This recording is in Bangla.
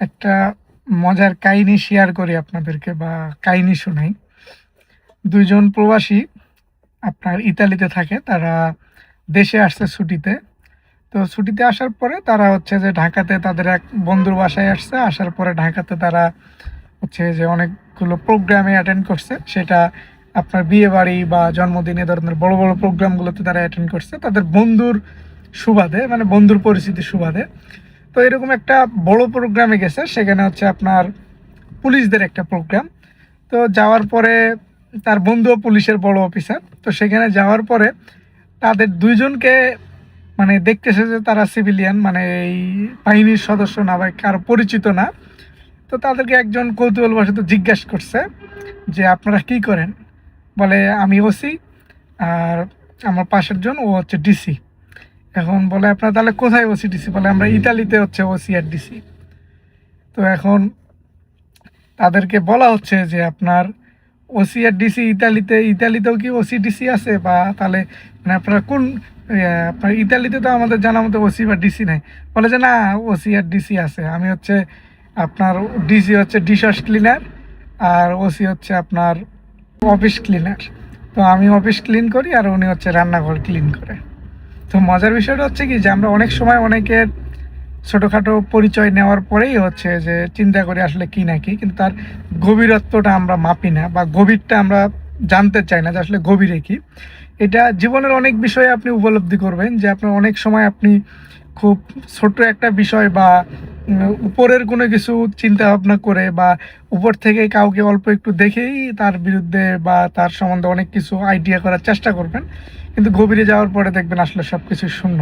একটা মজার কাহিনী শেয়ার করি আপনাদেরকে বা কাহিনী শোনাই। ২ জন প্রবাসী আপনার ইতালিতে থাকে। তারা দেশে আসছে ছুটিতে। তো ছুটিতে আসার পরে তারা হচ্ছে যে ঢাকাতে তাদের এক বন্ধুর বাসায় আসছে। আসার পরে ঢাকাতে তারা হচ্ছে যে অনেকগুলো প্রোগ্রামে অ্যাটেন্ড করছে। সেটা আপনার বিয়েবাড়ি বা জন্মদিন এ ধরনের বড়, বড় প্রোগ্রামগুলোতে তারা অ্যাটেন্ড করছে। তাদের বন্ধুর সুবাদে মানে বন্ধুর পরিচিতির সুবাদে। তো এরকম একটা বড় প্রোগ্রামে গেছে। সেখানে হচ্ছে আপনার পুলিশদের একটা প্রোগ্রাম। তো যাওয়ার পরে তার বন্ধুও পুলিশের বড় অফিসার। তো সেখানে যাওয়ার পরে তাদের ২ জনকে মানে দেখতেছে যে তারা সিভিলিয়ান, মানে এই বাহিনীর সদস্য না বা কারো পরিচিত না। তো তাদেরকে একজন কৌতূহলবশত জিজ্ঞেস করছে যে, "আপনারা কি করেন?" বলে, "আমি ওসি, আর আমার পাশের জন ও হচ্ছে ডিসি।" এখন বলে, "আপনারা তাহলে কোথায় ওসি ডিসি?" বলে, "আমরা ইতালিতে হচ্ছে ওসি আর ডিসি।" তো এখন তাদেরকে বলা হচ্ছে যে আপনার ওসি আর ডিসি ইতালিতেও কি ওসি ডিসি আছে, বা তাহলে মানে আপনারা কোন আপনার ইতালিতে তো আমাদের জানা মতো ওসি বা ডিসি নাই। বলে যে না, ওসি আর ডিসি আছে। আমি হচ্ছে আপনার ডিসি হচ্ছে ডিশওয়াশ ক্লিনার, আর ওসি হচ্ছে আপনার অফিস ক্লিনার। তো আমি অফিস ক্লিন করি আর উনি হচ্ছে রান্নাঘর ক্লিন করে। তো মজার বিষয়টা হচ্ছে কি যে আমরা অনেক সময় অনেকের ছোটোখাটো পরিচয় নেওয়ার পরেই হচ্ছে যে চিন্তা করি আসলে কী না কি, কিন্তু তার গভীরত্বটা আমরা মাপি না বা গভীরটা আমরা জানতে চাই না যে আসলে গভীরে কী। এটা জীবনের অনেক বিষয়ে আপনি উপলব্ধি করবেন যে আপনার অনেক সময় আপনি খুব ছোট্ট একটা বিষয় বা উপরের কোনো কিছু চিন্তা ভাবনা করে বা উপর থেকে কাউকে অল্প একটু দেখেই তার বিরুদ্ধে বা তার সম্বন্ধে অনেক কিছু আইডিয়া করার চেষ্টা করবেন, কিন্তু গভীরে যাওয়ার পরে দেখবেন আসলে সব কিছু শূন্য।